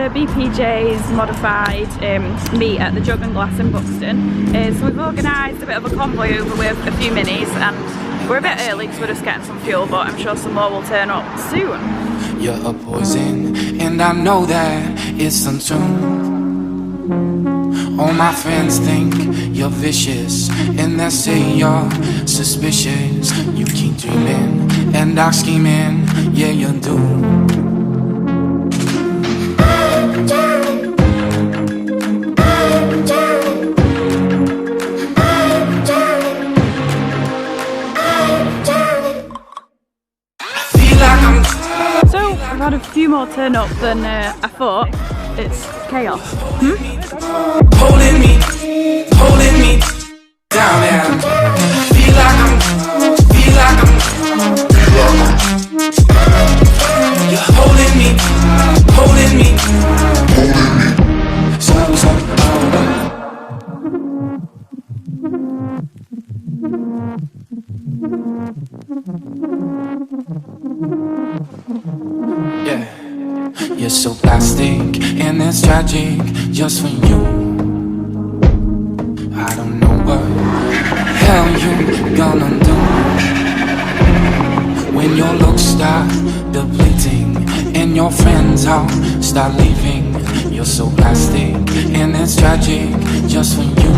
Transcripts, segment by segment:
the BPJs modified meet at the Jug and Glass in Buxton. So we've organised a bit of a convoy over with a few minis, and we're a bit early because we're just getting some fuel, but I'm sure some more will turn up soon. You're a poison, and I know that it's untrue. All my friends think you're vicious, and they say you're suspicious. You keep dreaming and dark scheming, yeah you do. So I've had a few more turn up than I thought. It's chaos. Holding me down and feel like I'm you're holding me so yeah, you're so plastic and it's tragic just for you. I don't know what hell you gonna do when your looks start depleting and your friends all start leaving. You're so plastic and it's tragic just for you.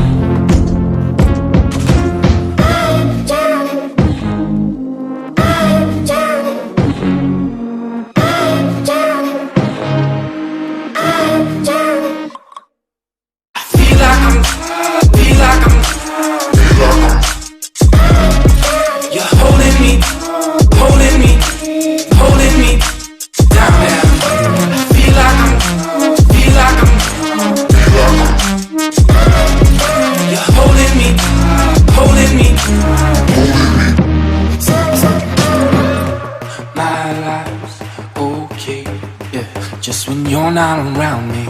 Just when you're not around me,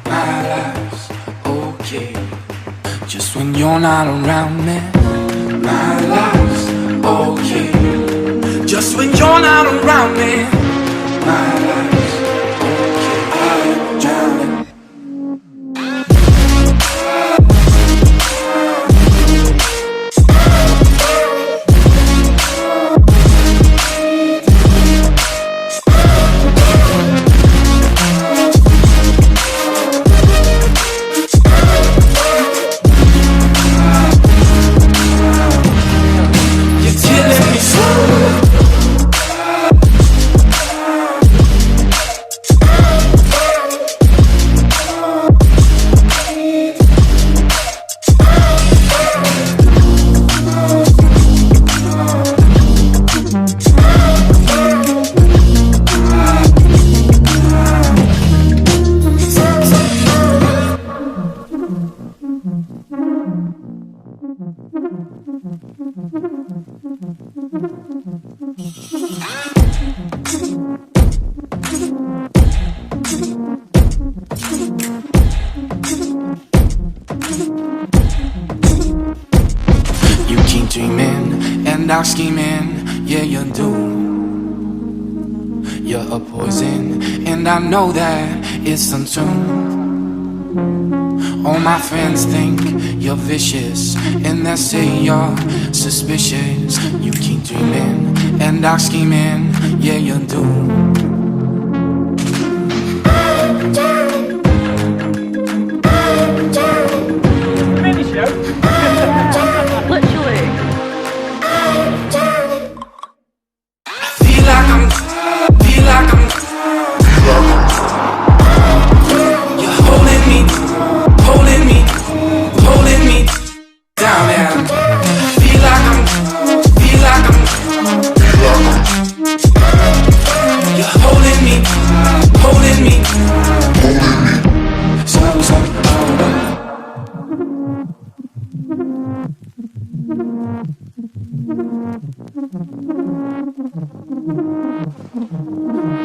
my life's okay. Just when you're not around me, my life's okay. Just when you're not around me, my life's okay. I'm drowning. You keep dreaming and dark scheming, yeah you do. You're a poison, and I know that it's untrue. All my friends think you're vicious, and they say you're suspicious. You keep dreaming and dark scheming, yeah you do.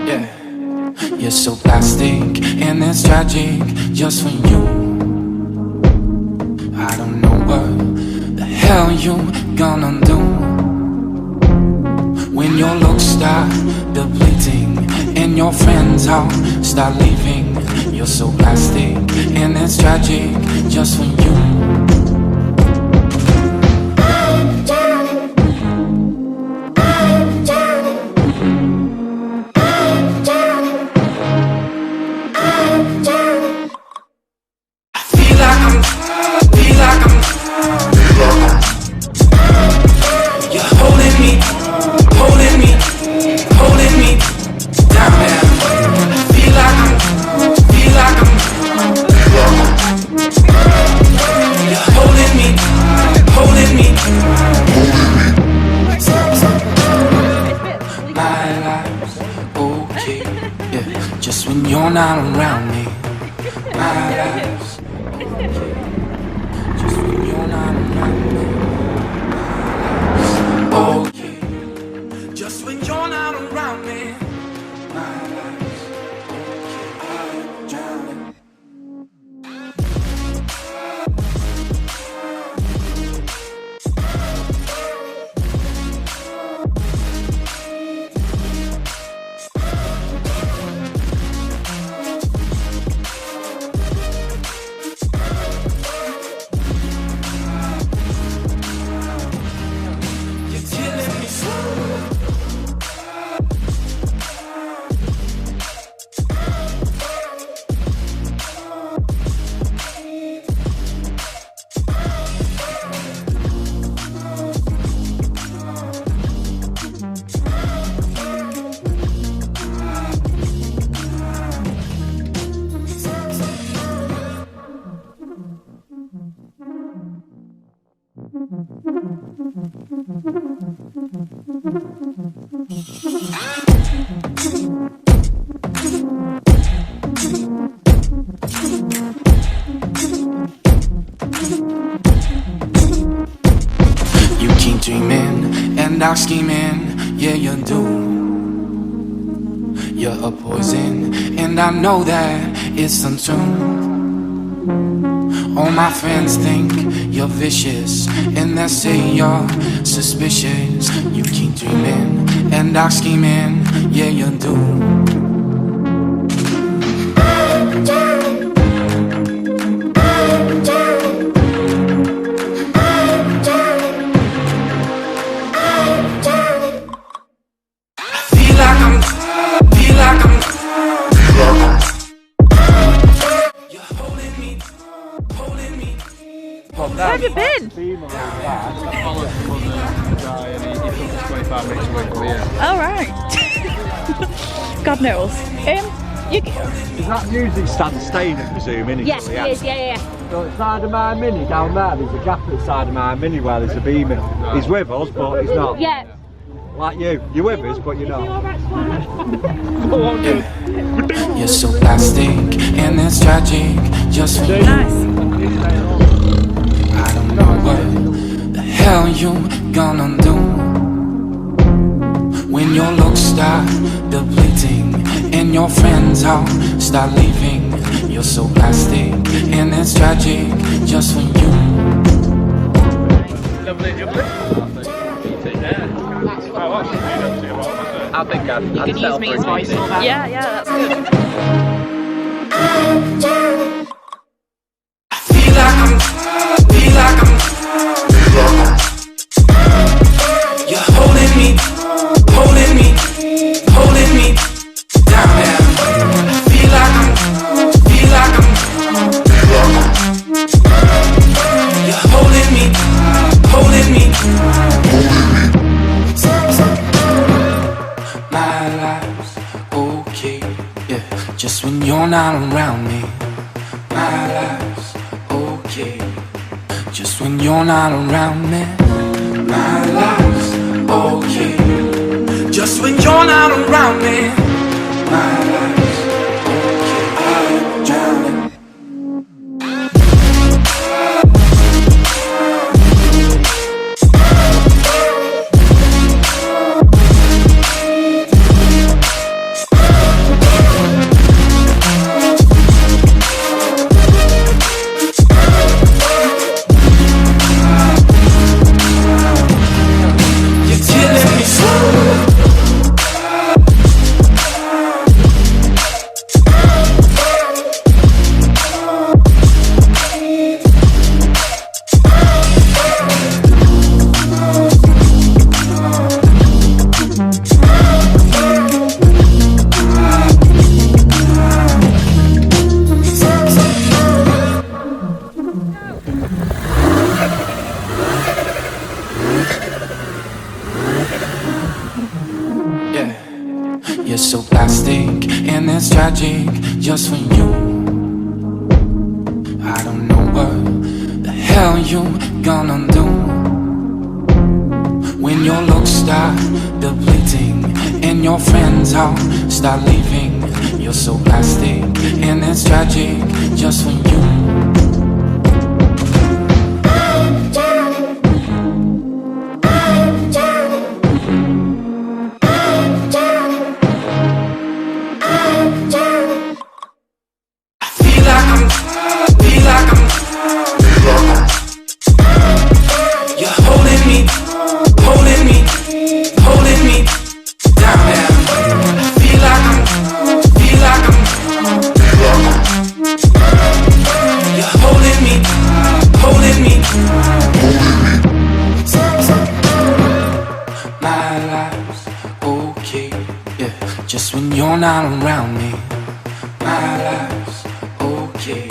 Yeah, you're so plastic and it's tragic just for you. I don't know what the hell you gonna do when your looks start depleting and your friends all start leaving. You're so plastic, and it's tragic just for you. Just when you're not around me, my life's okay. Just when you're not around me, my life's okay. Just when you're not around me, my life's okay. I'm drowning. You keep dreaming and dark scheming, yeah you do. You're a poison and I know that it's untrue. All my friends think you're vicious and they say you're suspicious. You keep dreaming and dark scheming, yeah you do. Where have you been? All right. God knows. Is that music stand staying, I presume, innit? Yes, it is, yeah. So inside of my Mini down there, there's a gap inside of my Mini where there's a beamer. He's with us, but he's not. Yeah. Like you. You're with us, but you're not. You're so plastic and it's tragic just for you. Nice. I don't know what the hell you gonna do when your looks start depleting and your friends all start leaving. You're so plastic and it's tragic just for you. I think I'd Use me as voice. Yeah, that's good. You're holding me down there. Feel like I'm you're holding me my life's okay, yeah. Just when you're not around me, my life's okay. Just when you're not around me, my life's okay. Just when you're not around me, my life's okay. I'm drowning. tragic just for you. I don't know what the hell you gonna do when your looks start depleting and your friends all start leaving. You're so plastic and it's tragic just for you. Just when you're not around me, my life's okay.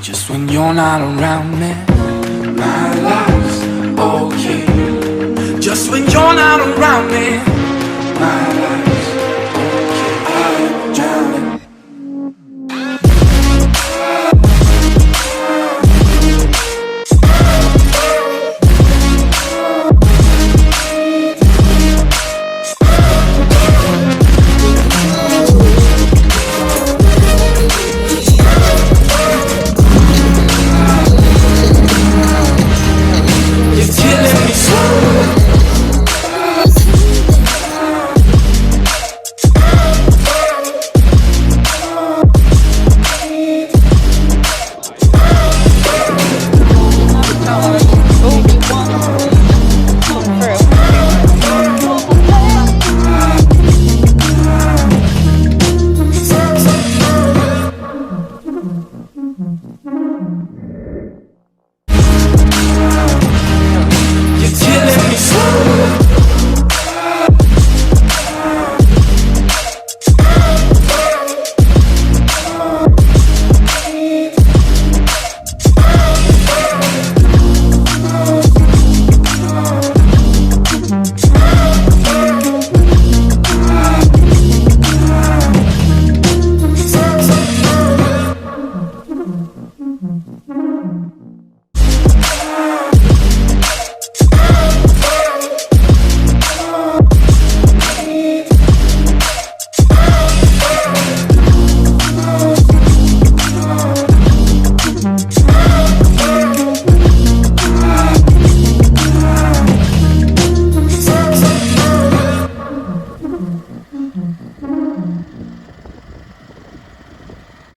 Just when you're not around me, my life's okay. Just when you're not around me, my life.